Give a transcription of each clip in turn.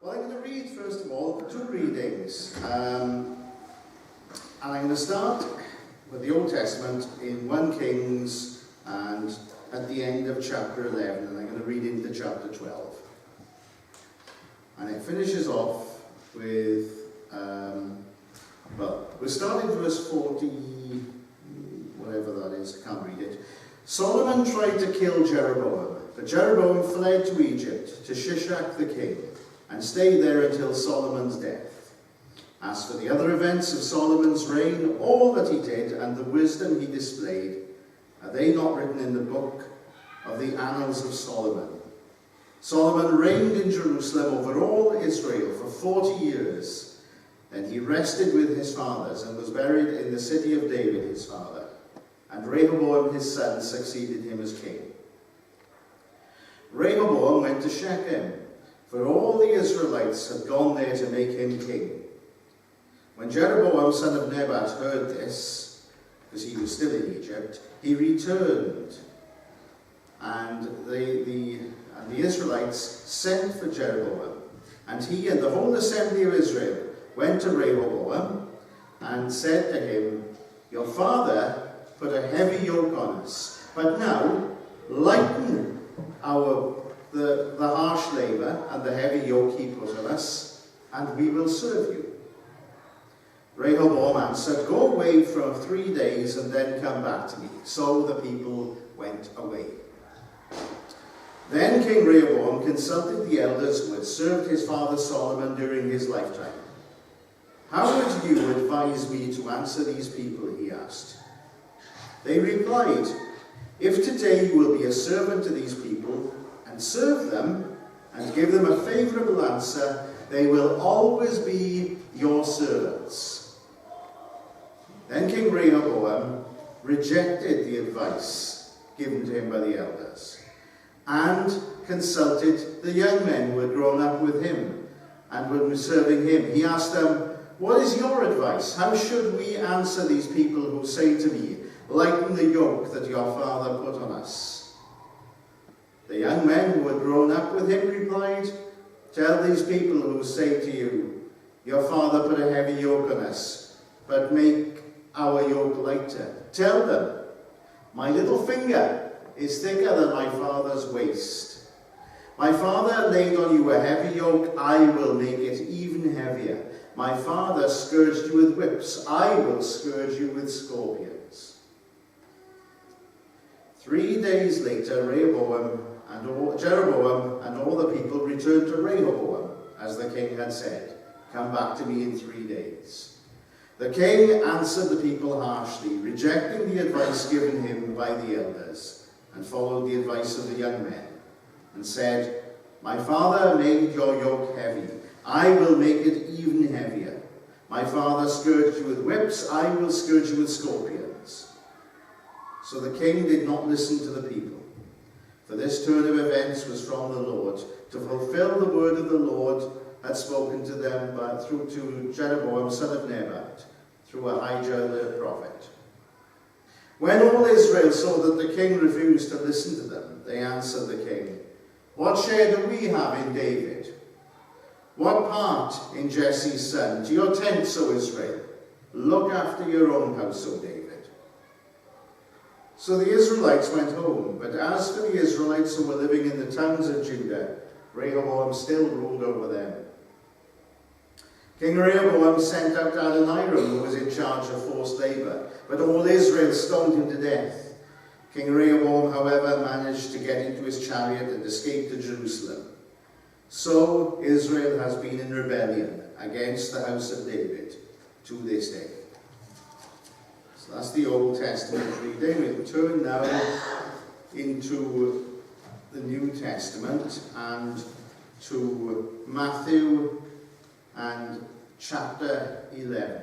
Well, I'm going to read, first of all, two readings. And I'm going to start with the Old Testament in 1 Kings and at the end of chapter 11. And I'm going to read into chapter 12. And it finishes off with, we're starting verse 40, whatever that is, I can't read it. Solomon tried to kill Jeroboam, but Jeroboam fled to Egypt, to Shishak the king, and stayed there until Solomon's death. As for the other events of Solomon's reign, all that he did and the wisdom he displayed, are they not written in the book of the Annals of Solomon? Solomon reigned in Jerusalem over all Israel for 40 years. Then he rested with his fathers and was buried in the city of David his father. And Rehoboam his son succeeded him as king. Rehoboam went to Shechem, for all the Israelites had gone there to make him king. When Jeroboam son of Nebat heard this, because he was still in Egypt, he returned. And the Israelites sent for Jeroboam. And he and the whole assembly of Israel went to Rehoboam and said to him, "Your father put a heavy yoke on us, but now lighten the harsh labour and the heavy yoke he put on us, and we will serve you." Rehoboam answered, "Go away for 3 days and then come back to me." So the people went away. Then King Rehoboam consulted the elders who had served his father Solomon during his lifetime. "How would you advise me to answer these people?" he asked. They replied, "If today you will be a servant to these people and serve them and give them a favourable answer, they will always be your servants." Then King Rehoboam rejected the advice given to him by the elders and consulted the young men who had grown up with him and were serving him. He asked them, "What is your advice? How should we answer these people who say to me, 'Lighten the yoke that your father put on us'?" The young men who had grown up with him replied, "Tell these people who say to you, 'Your father put a heavy yoke on us, but make our yoke lighter.' Tell them, 'My little finger is thicker than my father's waist. My father laid on you a heavy yoke, I will make it even heavier. My father scourged you with whips, I will scourge you with scorpions.'" 3 days later, Jeroboam and all the people returned to Rehoboam, as the king had said, "Come back to me in 3 days." The king answered the people harshly, rejecting the advice given him by the elders, and followed the advice of the young men, and said, "My father made your yoke heavy, I will make it even heavier. My father scourged you with whips, I will scourge you with scorpions." So the king did not listen to the people, for this turn of events was from the Lord, to fulfill the word of the Lord had spoken to them through to Jeroboam son of Nebat, through Ahijah the prophet. When all Israel saw that the king refused to listen to them, they answered the king, "What share do we have in David? What part in Jesse's son? To your tents, O Israel. Look after your own house, O David." So the Israelites went home, but as for the Israelites who were living in the towns of Judah, Rehoboam still ruled over them. King Rehoboam sent out Adoniram, who was in charge of forced labour, but all Israel stoned him to death. King Rehoboam, however, managed to get into his chariot and escape to Jerusalem. So Israel has been in rebellion against the house of David to this day. So that's the Old Testament reading. We'll turn now into the New Testament and to Matthew and chapter 11.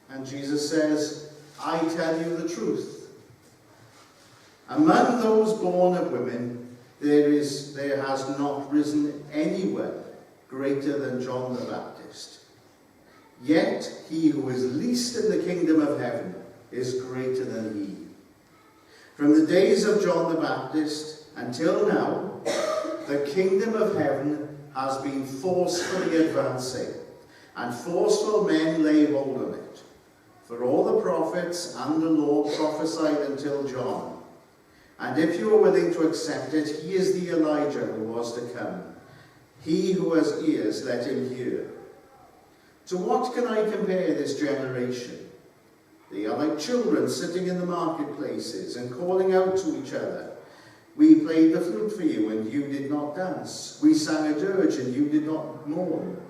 And Jesus says, "I tell you the truth. Among those born of women, there has not risen anyone greater than John the Baptist. Yet he who is least in the kingdom of heaven is greater than he. From the days of John the Baptist until now, the kingdom of heaven has been forcefully advancing, and forceful men lay hold of it. For all the prophets and the law prophesied until John. And if you are willing to accept it, he is the Elijah who was to come. He who has ears, let him hear. To what can I compare this generation? They are like children sitting in the marketplaces and calling out to each other. We played the flute for you, and you did not dance. We sang a dirge, and you did not mourn.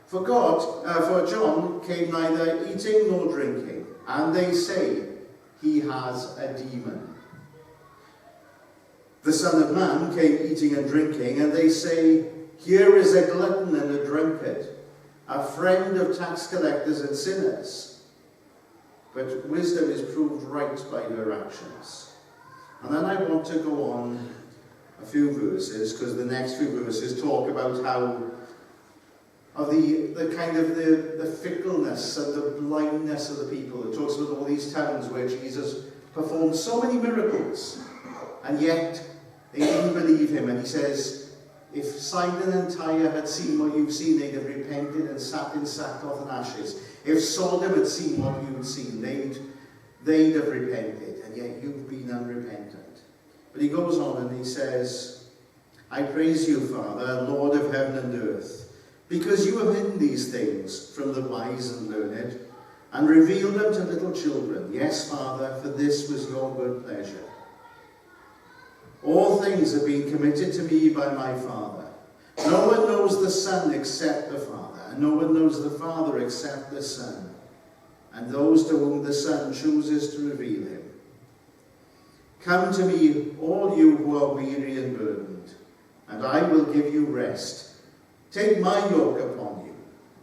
For John came neither eating nor drinking, and they say he has a demon. The Son of Man came eating and drinking, and they say, here is a glutton and a drunkard, a friend of tax collectors and sinners. But wisdom is proved right by her actions. And then I want to go on a few verses, because the next few verses talk about how of the kind of the fickleness and the blindness of the people. It talks about all these towns where Jesus performed so many miracles, and yet they didn't believe him. And he says, if Sidon and Tyre had seen what you've seen, they'd have repented and sat in sackcloth and ashes. If Sodom had seen what you'd seen, they'd have repented, and yet you've been unrepentant. But he goes on and he says, I praise you, Father, Lord of heaven and earth, because you have hidden these things from the wise and learned, and revealed them to little children. Yes, Father, for this was your good pleasure. All things have been committed to me by my Father. No one knows the Son except the Father, and no one knows the Father except the Son, and those to whom the Son chooses to reveal him. Come to me, all you who are weary and burdened, and I will give you rest. Take my yoke upon you,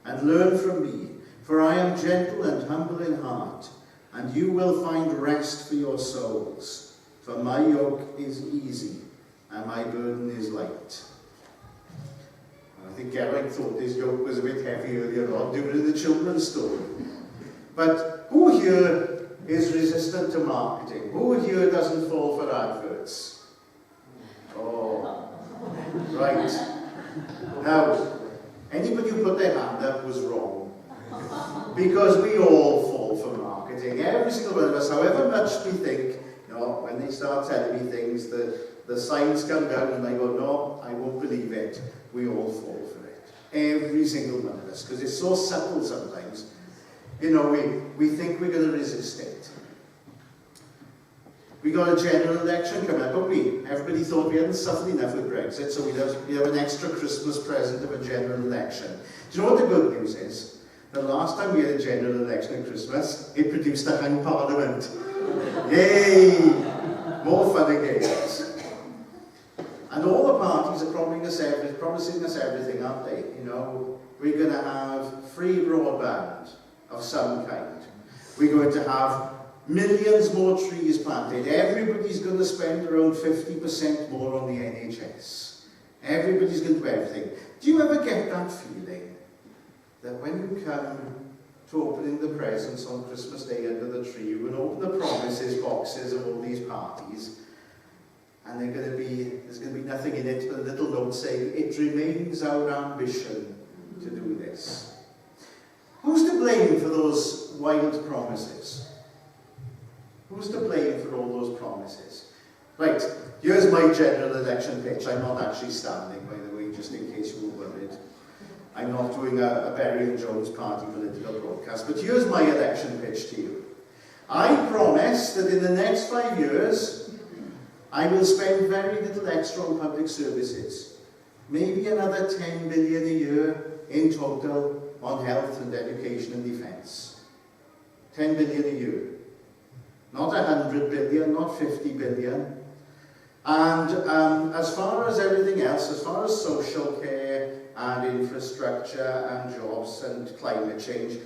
and learn from me, for I am gentle and humble in heart, and you will find rest for your souls. For my yoke is easy, and my burden is light. I think Eric thought his yoke was a bit heavy earlier on during the children's story. But who here is resistant to marketing? Who here doesn't fall for adverts? Oh, right. Now, anybody who put their hand up was wrong. Because we all fall for marketing. Every single one of us, however much we think, when they start telling me things, the signs come down and I go, no, I won't believe it. We all fall for it. Every single one of us. Because it's so subtle sometimes. We think we're going to resist it. We got a general election coming up, but everybody thought we hadn't suffered enough with Brexit, so we'd have an extra Christmas present of a general election. Do you know what the good news is? The last time we had a general election at Christmas, it produced a hung parliament. Yay! More fun and games. And all the parties are promising us everything, aren't they? We're going to have free broadband of some kind. We're going to have millions more trees planted. Everybody's going to spend around 50% more on the NHS. Everybody's going to do everything. Do you ever get that feeling that when you come to opening the presents on Christmas Day under the tree, you will open the promises boxes of all these parties, and there's going to be nothing in it but a little note saying, it remains our ambition to do this. Who's to blame for those wild promises? Who's to blame for all those promises? Right, here's my general election pitch. I'm not actually standing, by the way, just in case you were worried. I'm not doing a Berion Jones party political broadcast, but here's my election pitch to you. I promise that in the next 5 years, I will spend very little extra on public services. Maybe another 10 billion a year in total on health and education and defence. 10 billion a year. Not 100 billion, not 50 billion. And as far as everything else, as far as social care and infrastructure and jobs and climate change,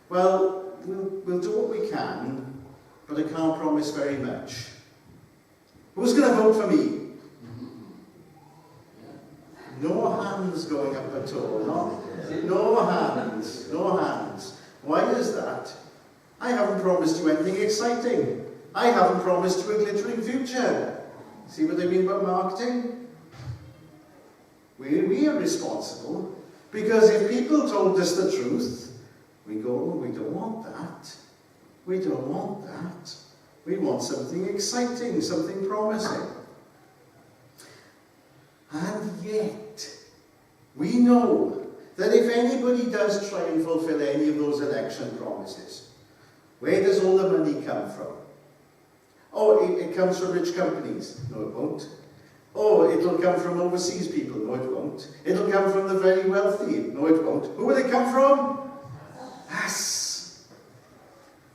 well, we'll do what we can, but I can't promise very much. Who's going to vote for me? No hands going up at all. No hands. No hands. Why is that? I haven't promised you anything exciting. I haven't promised you a glittering future. See what I mean about marketing? We are responsible, because if people told us the truth, we go, oh, we don't want that. We don't want that. We want something exciting, something promising. And yet, we know that if anybody does try and fulfill any of those election promises, where does all the money come from? Oh, it comes from rich companies. No, it won't. Oh, it'll come from overseas people. No, it won't. It'll come from the very wealthy. No, it won't. Who will it come from? Us.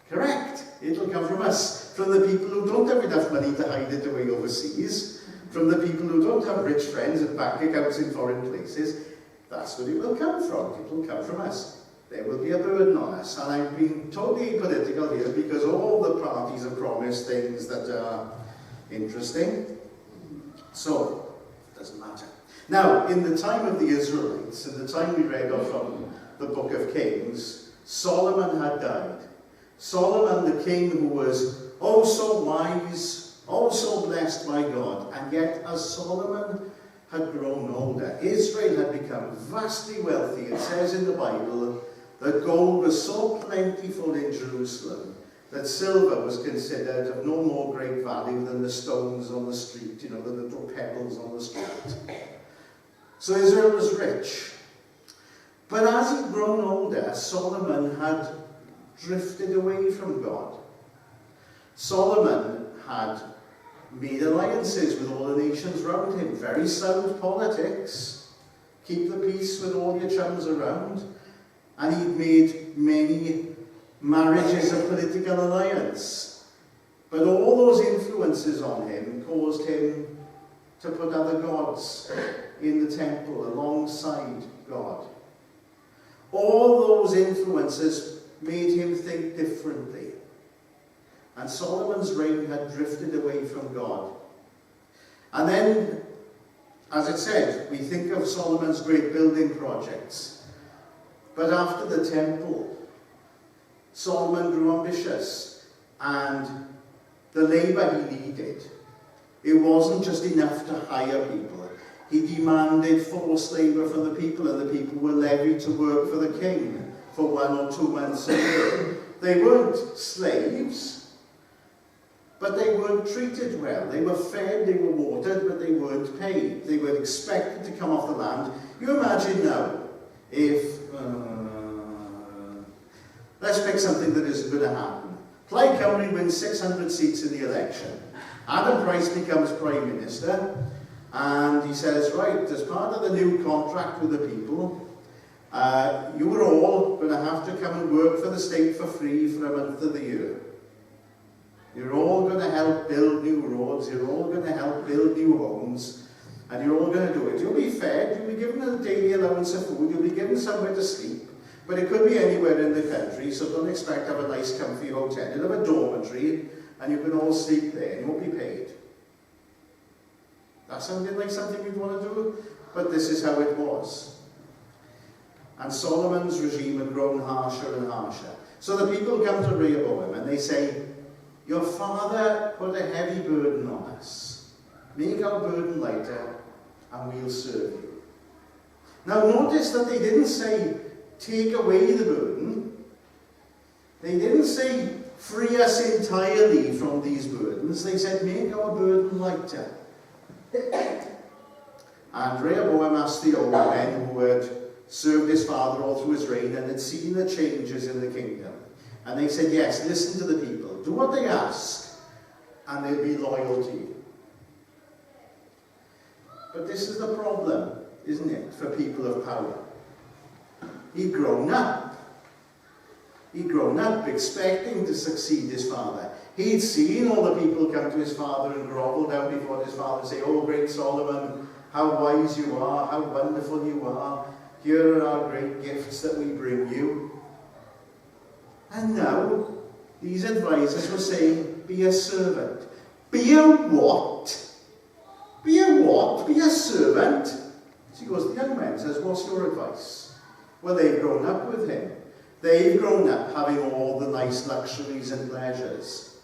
Correct. It'll come from us. From the people who don't have enough money to hide it away overseas. From the people who don't have rich friends and bank accounts in foreign places. That's where it will come from. It will come from us. There will be a burden on us. And I'm being totally political here because all the parties have promised things that are interesting. So, it doesn't matter. Now, in the time of the Israelites, in the time we read of from the book of Kings, Solomon had died. Solomon, the king who was oh so wise, oh so blessed by God, and yet as Solomon had grown older, Israel had become vastly wealthy. It says in the Bible that gold was so plentiful in Jerusalem that silver was considered of no more great value than the stones on the street, you know, the little pebbles on the street. So Israel was rich. But as he'd grown older, Solomon had drifted away from God. Solomon had made alliances with all the nations around him. Very sound politics. Keep the peace with all your chums around. And he'd made many marriages of political alliance. But all those influences on him caused him to put other gods in the temple alongside God. All those influences made him think differently. And Solomon's reign had drifted away from God. And then, as it said, we think of Solomon's great building projects. But after the temple, Solomon grew ambitious, and the labour he needed, it wasn't just enough to hire people. He demanded forced labour from the people, and the people were levied to work for the king for 1 or 2 months a year. They weren't slaves, but they weren't treated well. They were fed, they were watered, but they weren't paid. They were expected to come off the land. You imagine now, if let's pick something that isn't going to happen. Plaid Cymru wins 600 seats in the election. Adam Price becomes Prime Minister, and he says, right, as part of the new contract with the people, you are all going to have to come and work for the state for free for a month of the year. You're all going to help build new roads, you're all going to help build new homes, and you're all going to do it. You'll be fed, you'll be given a daily allowance of food, you'll be given somewhere to sleep. But it could be anywhere in the country, so don't expect to have a nice comfy hotel. You'll have a dormitory, and you can all sleep there, and you won't be paid. That sounded like something you'd want to do, but this is how it was. And Solomon's regime had grown harsher and harsher. So the people come to Rehoboam, and they say, your father put a heavy burden on us. Make our burden lighter, and we'll serve you. Now notice that they didn't say, take away the burden. They didn't say, free us entirely from these burdens. They said, make our burden lighter. And Rehoboam asked the old men who had served his father all through his reign and had seen the changes in the kingdom. And they said, yes, listen to the people. Do what they ask, and they'll be loyal to you. But this is the problem, isn't it, for people of power? He'd grown up. He'd grown up expecting to succeed his father. He'd seen all the people come to his father and grovel down before his father and say, oh, great Solomon, how wise you are, how wonderful you are. Here are our great gifts that we bring you. And now, these advisors were saying, be a servant. Be a what? Be a what? Be a servant? So he goes to the young man and says, what's your advice? Well, they've grown up with him. They've grown up having all the nice luxuries and pleasures.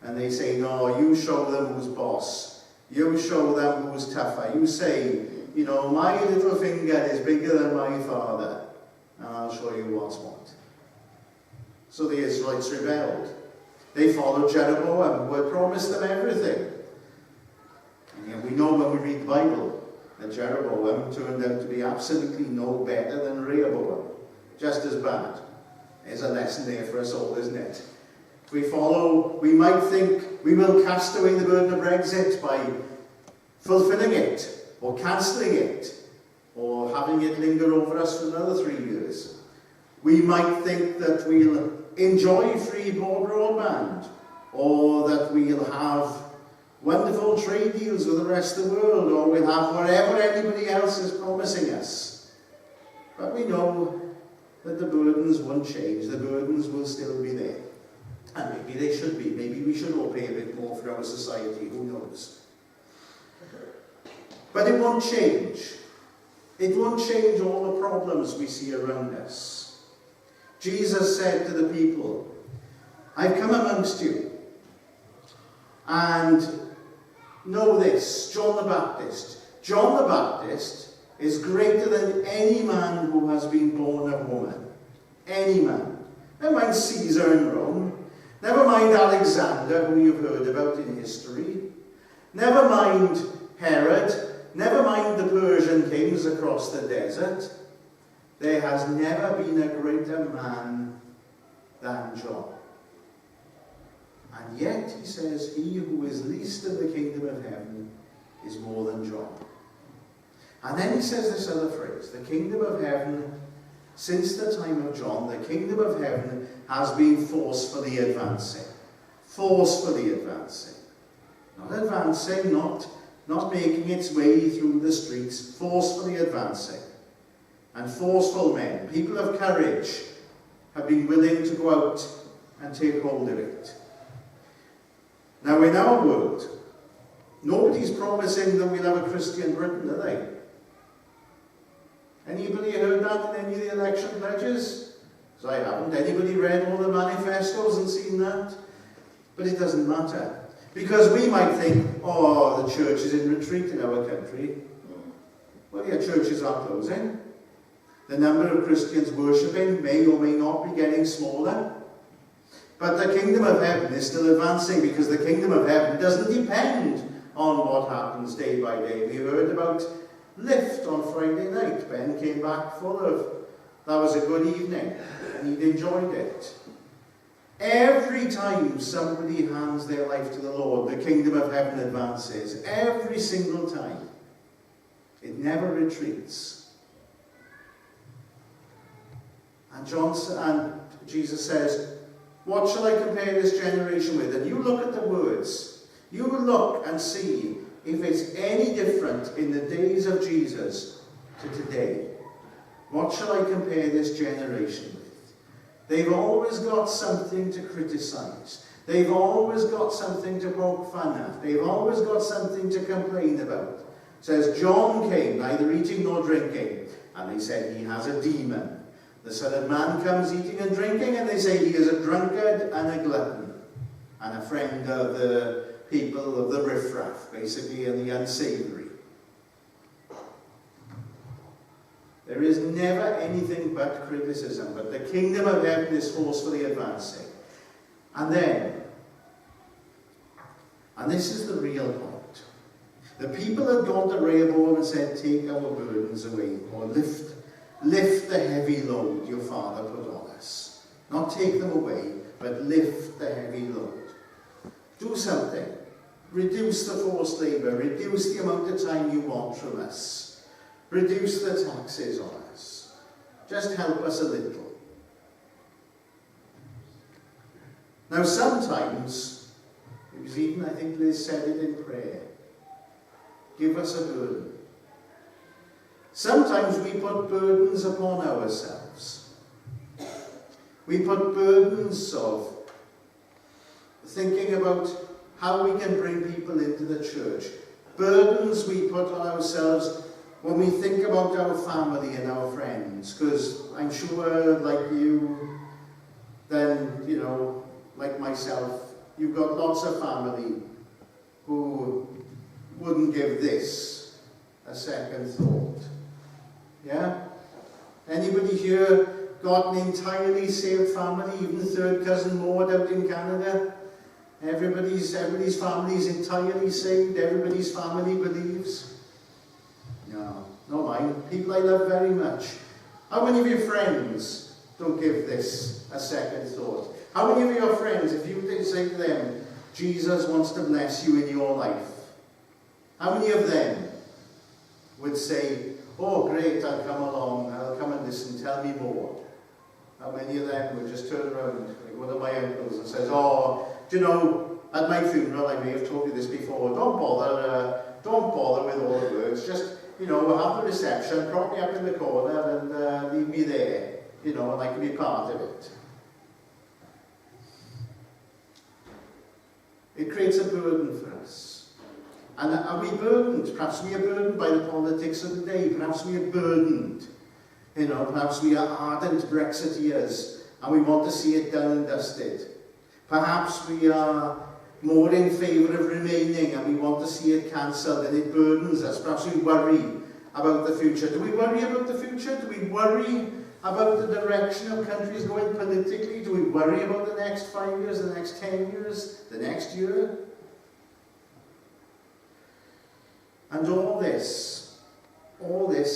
And they say, no, you show them who's boss. You show them who's tougher. You say, my little finger is bigger than my father, and I'll show you what's what. So the Israelites rebelled. They followed Jeroboam, who had promised them everything. And yet we know when we read the Bible that Jeroboam turned out to be absolutely no better than Rehoboam. Just as bad. There's a lesson there for us all, isn't it? If we follow, we might think we will cast away the burden of Brexit by fulfilling it, or cancelling it, or having it linger over us for another 3 years. We might think that we'll enjoy free broadband, or that we'll have wonderful trade deals with the rest of the world, or we'll have whatever anybody else is promising us. But we know that the burdens won't change. The burdens will still be there. And maybe they should be. Maybe we should all pay a bit more for our society. Who knows? But it won't change. It won't change all the problems we see around us. Jesus said to the people, I've come amongst you. And know this, John the Baptist is greater than any man who has been born of woman. Any man. Never mind Caesar in Rome. Never mind Alexander, who you've heard about in history. Never mind Herod. Never mind the Persian kings across the desert. There has never been a greater man than John. And yet, he says, he who is least in the kingdom of heaven is more than John. And then he says this other phrase, the kingdom of heaven, since the time of John, the kingdom of heaven has been forcefully advancing. Forcefully advancing. Not advancing, not making its way through the streets, forcefully advancing. And forceful men, people of courage, have been willing to go out and take hold of it. Now in our world, nobody's promising that we'll have a Christian Britain, are they? Anybody heard that in any of the election pledges? Because I haven't. Anybody read all the manifestos and seen that? But it doesn't matter. Because we might think, oh, the church is in retreat in our country. Well, yeah, churches are closing. The number of Christians worshipping may or may not be getting smaller. But the kingdom of heaven is still advancing, because the kingdom of heaven doesn't depend on what happens day by day. We heard about Lift on Friday night. Ben came back full of, that was a good evening, and he'd enjoyed it. Every time somebody hands their life to the Lord, the kingdom of heaven advances. Every single time. It never retreats. And Jesus says, what shall I compare this generation with? And you look at the words. You will look and see if it's any different in the days of Jesus to today. What shall I compare this generation with? They've always got something to criticize. They've always got something to poke fun at. They've always got something to complain about. It says, John came, neither eating nor drinking, and they said he has a demon. The Son of Man comes eating and drinking, and they say he is a drunkard and a glutton, and a friend of the people of the riffraff, basically, and the unsavory. There is never anything but criticism, but the kingdom of heaven is forcefully advancing. And then, and this is the real point, the people had gone to Rehoboam and said, take our burdens away, or lift the heavy load your father put on us. Not take them away, but lift the heavy load. Do something. Reduce the forced labour. Reduce the amount of time you want from us. Reduce the taxes on us. Just help us a little. Now sometimes, it was even, I think Liz said it in prayer, give us a burden. Sometimes we put burdens upon ourselves. We put burdens of thinking about how we can bring people into the church. Burdens we put on ourselves when we think about our family and our friends. Because I'm sure, like you, then, like myself, you've got lots of family who wouldn't give this a second thought. Yeah? Anybody here got an entirely saved family, even third cousin Maud out in Canada? Everybody's family is entirely saved, everybody's family believes? No, not mine. People I love very much. How many of your friends don't give this a second thought? How many of your friends, if you say to them, Jesus wants to bless you in your life, how many of them would say, oh great, I'll come along, I'll come and listen, tell me more? How many of them would just turn around, like one of my uncles, and says, oh, do you know, at my funeral, I may have told you this before, don't bother with all the words, just, you know, we'll have the reception, prop me up in the corner and leave me there, you know, and I can be part of it. It creates a burden for us. And are we burdened? Perhaps we are burdened by the politics of the day. Perhaps we are burdened. You know, perhaps we are ardent Brexiteers and we want to see it done and dusted. Perhaps we are more in favour of remaining and we want to see it cancelled and it burdens us. Perhaps we worry about the future. Do we worry about the future? Do we worry about the direction of countries going politically? Do we worry about the next 5 years, the next 10 years, the next year? And all this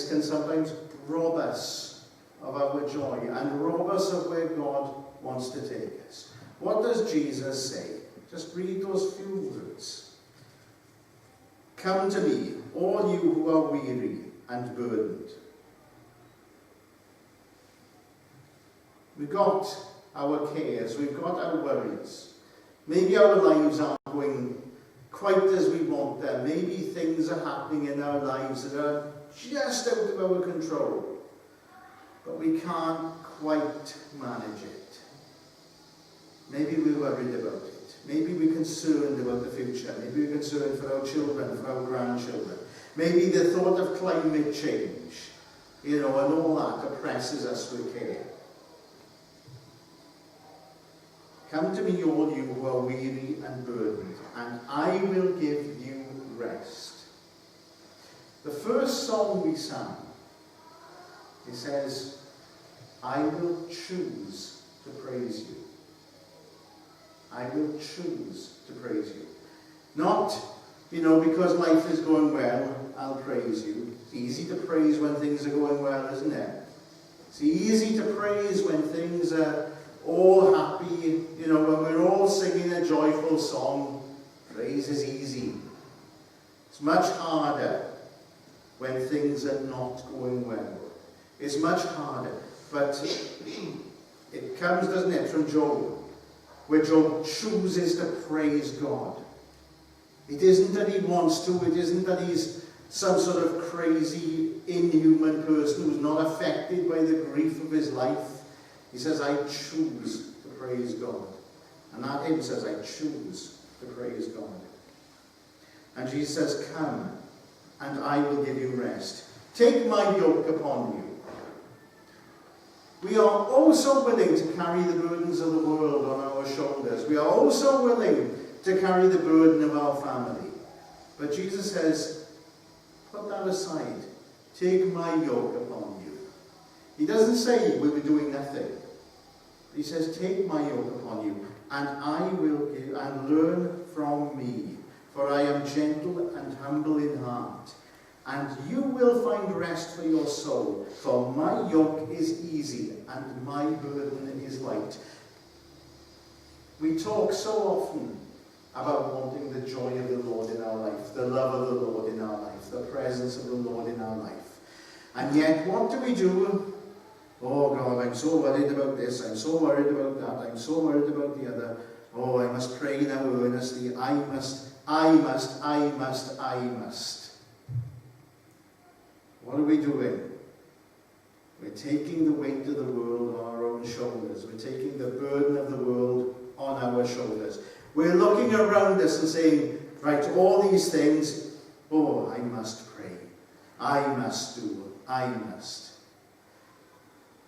can sometimes rob us of our joy and rob us of where God wants to take us. What does Jesus say? Just read those few words. Come to me, all you who are weary and burdened. We've got our cares, we've got our worries. Maybe our lives aren't going quite as we want them. Maybe things are happening in our lives that are just out of our control. But we can't quite manage it. Maybe we're worried about it. Maybe we're concerned about the future. Maybe we're concerned for our children, for our grandchildren. Maybe the thought of climate change, you know, and all that oppresses us with care. Come to me, all you who are weary and burdened, and I will give you rest. The first song we sang, it says, I will choose to praise you. I will choose to praise you. Not, you know, because life is going well, I'll praise you. It's easy to praise when things are going well, isn't it? It's easy to praise when things are all happy, you know, when we're all singing a joyful song. Praise is easy. It's much harder when things are not going well. It's much harder. But it comes, doesn't it, from Job, where Job chooses to praise God. It isn't that he wants to, it isn't that he's some sort of crazy, inhuman person who's not affected by the grief of his life. He says, I choose to praise God. And that hymn says, I choose to praise God. And Jesus says, come, and I will give you rest. Take my yoke upon you. We are also willing to carry the burdens of the world on our shoulders. We are also willing to carry the burden of our family. But Jesus says, put that aside. Take my yoke upon you. He doesn't say we'll be doing nothing. He says, take my yoke upon you, and I will give, and learn from me. For I am gentle and humble in heart, and you will find rest for your soul. For my yoke is easy, and my burden is light. We talk so often about wanting the joy of the Lord in our life, the love of the Lord in our life, the presence of the Lord in our life. And yet, what do? Oh God, I'm so worried about this, I'm so worried about that, I'm so worried about the other. Oh, I must pray now earnestly. I must. What are we doing? We're taking the weight of the world on our own shoulders. We're taking the burden of the world on our shoulders. We're looking around us and saying, right, all these things, oh, I must pray. I must do. I must.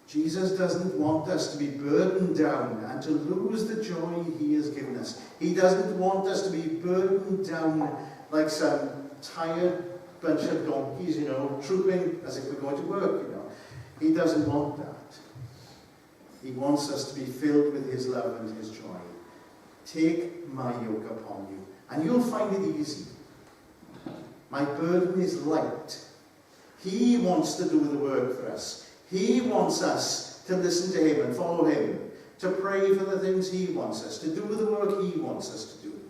Jesus doesn't want us to be burdened down and to lose the joy he has given us. He doesn't want us to be burdened down like some tired bunch of donkeys, trooping as if we're going to work, He doesn't want that. He wants us to be filled with his love and his joy. Take my yoke upon you, and you'll find it easy. My burden is light. He wants to do the work for us. He wants us to listen to him and follow him, to pray for the things he wants us, to do the work he wants us to do,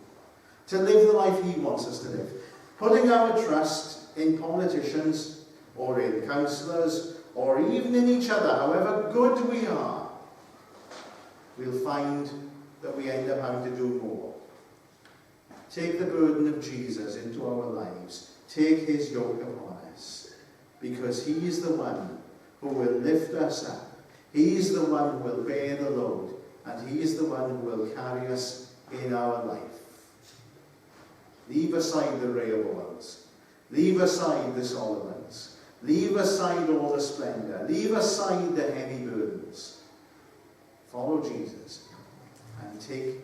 to live the life he wants us to live. Putting our trust in politicians or in councillors or even in each other, however good we are, we'll find that we end up having to do more. Take the burden of Jesus into our lives. Take his yoke upon us, because he is the one who will lift us up. He is the one who will bear the load, and he is the one who will carry us in our life. Leave aside the Rehoboams. Leave aside the Solomons. Leave aside all the splendor. Leave aside the heavy burdens. Follow Jesus and take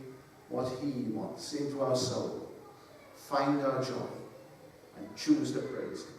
what he wants into our soul. Find our joy and choose to praise him.